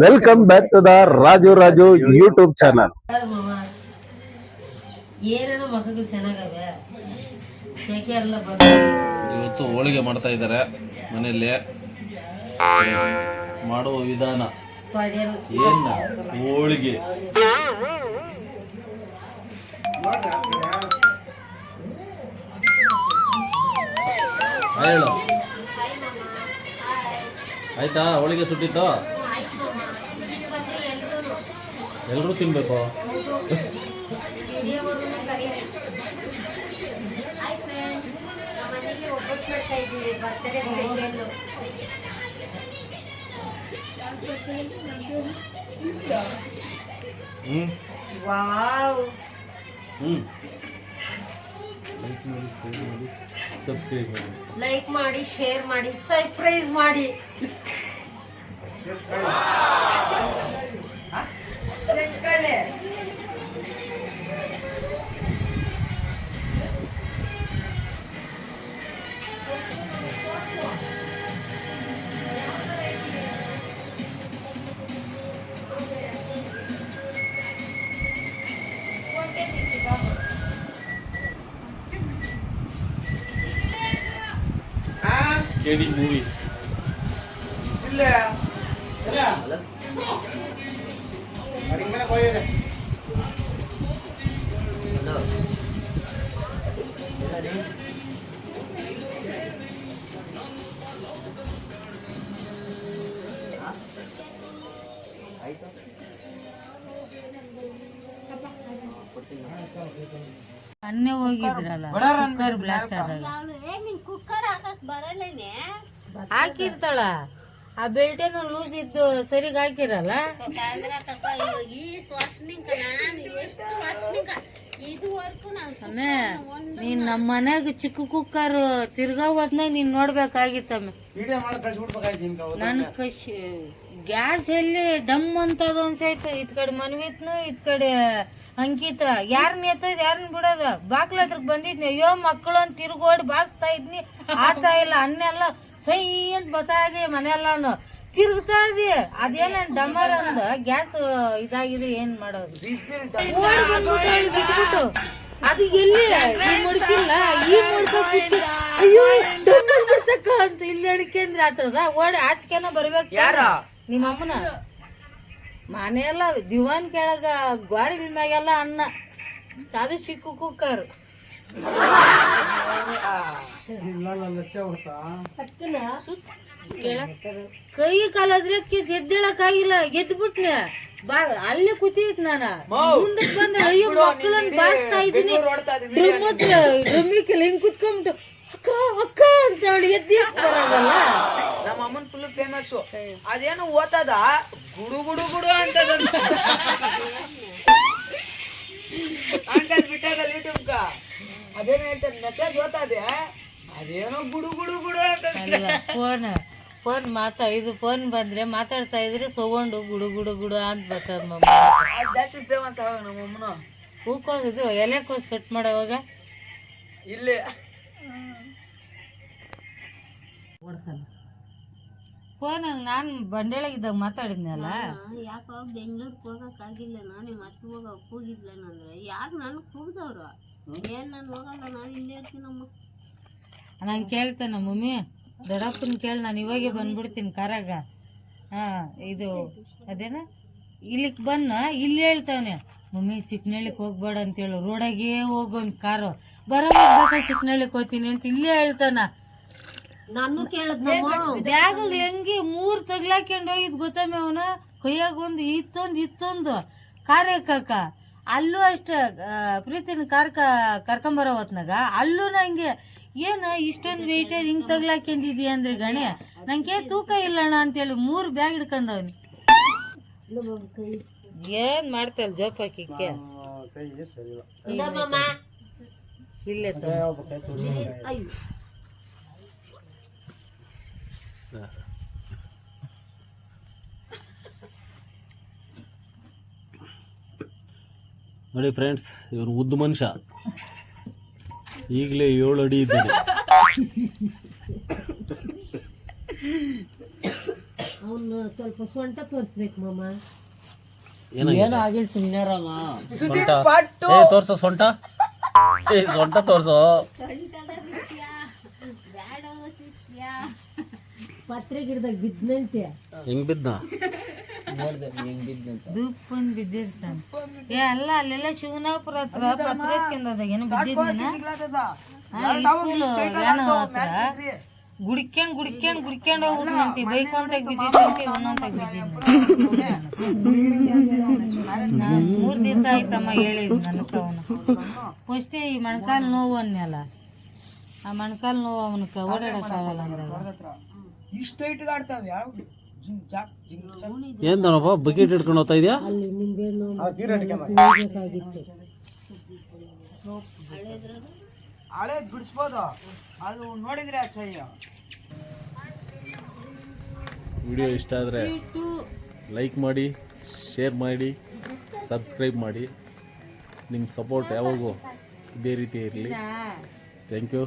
Welcome back to the Raju YouTube channel. ಏನೇನೋ ಮಕ್ಕಳು ಚೆನ್ನಾಗವೆ. ಇವತ್ತು ಹೋಳಿಗೆ ಮಾಡ್ತಾ ಇದ್ದಾರೆ ಮನೆಯಲ್ಲಿ. ಮಾಡುವ ವಿಧಾನ ಏನ ಹೋಳಿಗೆ ಹೇಳು. ಆಯ್ತಾ ಹೋಳಿಗೆ ಸುಟ್ಟಿತ್ತು? ಎಲ್ಲರೂ ತಿನ್ಬೇಕು. ಲೈಕ್ ಮಾಡಿ, ಶೇರ್ ಮಾಡಿ, ಸರ್ಪ್ರೈಸ್ ಮಾಡಿ. KD ಮೂವಿ ಇಲ್ಲ ಇಲ್ಲ ಅಡಿಂಗನ ಹೋಗಿದೆ. ಹಲೋ ಆಯ್ತು ಅನ್ನೇ ಹೋಗಿದ್ರಲ್ಲ ಕುಕ್ಕರ್ ಬ್ಲಾಸ್ಟ್ ಆದಾಗ ಹಾಕಿರ್ತಾಳ. ಆ ಬೆಲ್ಟೇನ ಲೂಸ್ ಇದ್ದು ಸರಿಗ್ ಹಾಕಿರಲ್ಲ. ನೀನ್ ನಮ್ಮ ಮನ್ಯಾಗ ಚಿಕ್ಕ ಕುಕ್ಕರ್ ತಿರ್ಗಾ ಹೋದ್ನಾಗ ನೀನ್ ನೋಡ್ಬೇಕಾಗಿತ್ತಮ್ಮ. ನನ್ ಗ್ಯಾಸ್ ಎಲ್ಲಿ ಡಮ್ ಅಂತದ ಅನ್ಸಾಯ್ತು. ಇತ್ ಕಡೆ ಮನ್ವಿತ್ನು ಇತ್ ಕಡೆ ಅಂಕಿತ ಯಾರನ್ನ ಎತ್ತದ್ ಯಾರನ್ನ ಬಿಡೋದ. ಬಾಕ್ಲ ಹತ್ರಕ್ ಬಂದಿದ್ನಿ, ಅಯ್ಯೋ ಮಕ್ಕಳು ಅಂತ ತಿರ್ಗೋಡಿ ಬಾಸ್ತಾ ಇದ್ನಿ. ಆತಾ ಇಲ್ಲ ಅನ್ನೆಲ್ಲ ಸೈ ಅಂತ ಬರ್ತಾ ಇದೆ. ಮನೆಯಲ್ಲಾನು ತಿರುಗ್ತಾ ಇದೆ. ಅದೇನ ಡಮರ್ ಅಂದ ಗ್ಯಾಸ್ ಇದಾಗಿದೆ. ಏನ್ ಮಾಡೋದು? ಓಡಿ ಬಂದ್ಬಿಟ್ಟು ಬಿಟ್ಬಿಟ್ಟು ಅದು ಎಲ್ಲಿ ಈ ಮುಡ್ಕಿಲ್ಲ ಈ ಮುಡ್ಕ ಅಯ್ಯೋ ಡಮ್ಮರ್ ಬಿಡ್ತಕ್ಕ ಅಂತ ಇಲ್ಲಿ ಅಡಿಕೆಂದ್ರೆ ಆತದ. ಓಡಿ ಆಚೆನ ಬರ್ಬೇಕು. ಯಾರ ನಿಮ್ಮ ಅಮ್ಮನ ಮನೆಯೆಲ್ಲ ದಿವಾನ್ ಕೆಳಗ ಗೋಡೆಗಳ ಮ್ಯಾಗೆಲ್ಲ ಅನ್ನ. ಅದು ಚಿಕ್ಕ ಕುಕ್ಕರ್. ಕೈ ಕಾಲಾದ್ರೆ ಎದ್ದೇಳಕ್ ಆಗಿಲ್ಲ. ಎದ್ಬಿಟ್ನೆ ಅಲ್ಲೇ ಕೂತಿತ್. ನಾನ ಮುಂದಕ್ ಬಂದ ಅಯ್ಯೋ ಮಕ್ಕಳನ್ನ ಬಾರಿಸ್ತಾ ಇದ್ದೀನಿ. ಡ್ರಮ್ಮಿಕ್ಕೆಲ್ಲ ಹಿಂಗ್ ಕುತ್ಕೊಂಡ್ಬಿಟ್ಟು ಅಕ್ಕ ಅಕ್ಕ ಅಂತ ಹೇಳಿ ಎದ್ದಿಸ್ ಬರೋದಲ್ಲ. ನಮ್ಮ ಅಮ್ಮನ್ ಫುಲ್ ಫೇಮಸ್. ಅದೇನು ಓದ್ತದ ಗುಡು ಗುಡು ಗುಡು ಅಂತದ ಬಿಟ್ಟಾಗಲ್ಲ ಯೂಟ್ಯೂಬ್. ಅದೇನು ಹೇಳ್ತಾರೆ ಮೆಸೇಜ್ ಓದ್ತದೆ. ಅದೇನೋ ಗುಡು ಗುಡು ಗುಡು ಅಂತ ಫೋನ್ ಇದು ಫೋನ್ ಬಂದ್ರೆ ಮಾತಾಡ್ತಾ ಇದ್ರೆ ಸೌಂಡು ಗುಡು ಗುಡು ಗುಡು ಅಂತ ಬರ್ತದ. ಮಮ್ಮ ಜಾಸ್ತಿ ಫೇಮಸ್ ಆಗ ನಮ್ಮಮ್ಮನ ಹೂಕೋದು ಎಲೆಕೋಸ್ ಸೆಟ್ ಮಾಡೋವಾಗ ಇಲ್ಲಿ ಫೋನ್ ನಾನು ಬಂಡೇಳಾಗಿದ್ದಾಗ ಮಾತಾಡಿದ್ನಲ್ಲ. ಯಾಕೋ ಬೆಂಗ್ಳೂರ್ಗೆ ಹೋಗಕ್ಕಾಗಿಲ್ಲ. ನಾನೇ ಮತ್ತೆ ಹೋಗಿದ್ಲೇನಂದ್ರೆ ಯಾರು ನನಗೆ ಕೂಗ್ದವ್ರು. ಏನ್ ನಾನು ಹೋಗಲ್ಲ, ನಾನು ಇಲ್ಲೇ ಇರ್ತೀನಮ್ಮ. ನಾನು ಕೇಳ್ತೇನೆ ಮಮ್ಮಿ ದೊಡ್ಡಪ್ಪನ ಕೇಳಿ ನಾನು ಇವಾಗೆ ಬಂದ್ಬಿಡ್ತೀನಿ ಕಾರಾಗ. ಇದು ಅದೇನ ಇಲ್ಲಿಗೆ ಬನ್ನ ಇಲ್ಲಿ ಹೇಳ್ತಾವನೆ ಮಮ್ಮಿ ಚಿಕ್ಕನಳ್ಳಿಗೆ ಹೋಗ್ಬೇಡ ಅಂತೇಳು. ರೋಡಾಗೇ ಹೋಗೋನ್ ಕಾರು ಬರೋವಾಗ ಚಿಕ್ಕನಳ್ಳಿಗೆ ಹೋಗ್ತೀನಿ ಅಂತ ಇಲ್ಲೇ ಹೇಳ್ತಾನ. ನಾನು ಕೇಳದ್ ಬ್ಯಾಗ್ ಹೆಂಗೆ 3 ತಗ್ಲಾಕೊಂಡು ಹೋಗಿದ್ ಗೊತ್ತಮ್ಮ. ಅವನ ಕೈಯಾಗ ಒಂದು ಇತ್ತೊಂದು ಕಾರ್ ಎಕ್ಕಾಕ. ಅಲ್ಲೂ ಅಷ್ಟ ಪ್ರೀತಿನ ಕರ್ಕೊಂಬರೋ ಹೊತ್ನಾಗ ಅಲ್ಲೂ ನಂಗೆ ಏನ ಇಷ್ಟೊಂದು ವೆಯ್ಟ್ ಹಿಂಗ್ ತಗ್ಲಾಕೊಂಡಿದ್ದಿ ಅಂದ್ರೆ ಗಣೆ ನಂಗೆ ತೂಕ ಇಲ್ಲಣ್ಣ ಅಂತೇಳಿ 3 ಬ್ಯಾಗ್ ಹಿಡ್ಕೊಂಡವನಿ. ಏನ್ ಮಾಡ್ತಲ್ ಜೋಪಾಕಿಕ್ಕೆ ಇಲ್ಲೇ ನೋಡಿ ಫ್ರೆಂಡ್ಸ್, ಇವನು ಉದ್ದ ಮನುಷ್ಯ. ಈಗಲೇ 7 ಅಡಿ ಇದ್ದಾನೆ. ಅವ್ನು ಸ್ವಲ್ಪ ಸೊಂಟ ತೋರಿಸ್ಬೇಕು ಮಾಮ. ಏನಾಗಿದೆ ಸುದೀಪ್ ಸೊಂಟ ಪಟ್ಟು ತೋರ್ಸೋ ಸೊಂಟ ಸೊಂಟ ತೋರ್ಸೋ ಸೊಂಟದ ಶಿಷ್ಯ ಬ್ಯಾಡೋ ಶಿಷ್ಯ ಪತ್ರೆ ಗಿಡದಾಗ ಬಿದ್ದಂತೆ. ಹೆಂಗ್ ಬಿದ್ದ ದುಪ್ಪನ್ ಬಿದ್ದಿರ್ತಾನೆ. ಅಲ್ಲ ಅಲ್ಲೆಲ್ಲ ಶಿವನಾಪುರ ಹತ್ರ ಪತ್ರ ಎತ್ಕೊಂಡೋದಾಗ ಏನು ಬಿದ್ದಿದ್ನ ಸ್ಕೂಲ್ ವ್ಯಾನ್ ಹತ್ರ ಗುಡಿಕ್ಯಾಂಡ್ ಹೋಗ್ಬಿಟ್ನಂತೆ. ಬೈಕೊಂತಾಗ ಬಿದ್ದಿದ್ದಂತೆ ಒಂದೊಂತಾಗ ಬಿದ್ದಿದ್ನ. ನಾನು 3 ದಿವಸ ಆಯ್ತಮ್ಮ ಹೇಳಿದ್ ನನಕ ಅವನು ಫಸ್ಟ್ ಈ ಮೊಣಕಾಲು ನೋವು ಅನ್ನಲ್ಲ. ಆ ಮೊಣಕಾಲು ನೋವು ಅವನಕ ಓಡಾಡಕ್ಕಾಗಲ್ಲ ಅಂದಾಗ ಇಷ್ಟು ಹೈಟ್ಗೆ ಆಡ್ತಾವೆ ಯಾವ ಏನ್ ದನಪ್ಪ ಬಕೆಟ್ ಹಿಡ್ಕೊಂಡು ಹೋಗ್ತಾ ಇದೆಯಾ? ಅಲ್ಲಿ ನಿಂಬೆಹಣ್ಣು ಹಳೆ ಬಿಡಿಸ್ಬೋದು, ಅದು ನೋಡಿದ್ರೆ ಅಸಹ್ಯ. ವಿಡಿಯೋ ಇಷ್ಟ ಆದರೆ ಲೈಕ್ ಮಾಡಿ, ಶೇರ್ ಮಾಡಿ, ಸಬ್ಸ್ಕ್ರೈಬ್ ಮಾಡಿ. ನಿಮ್ಮ ಸಪೋರ್ಟ್ ಯಾವಾಗೂ ಇದೇ ರೀತಿ ಇರಲಿ. Thank you.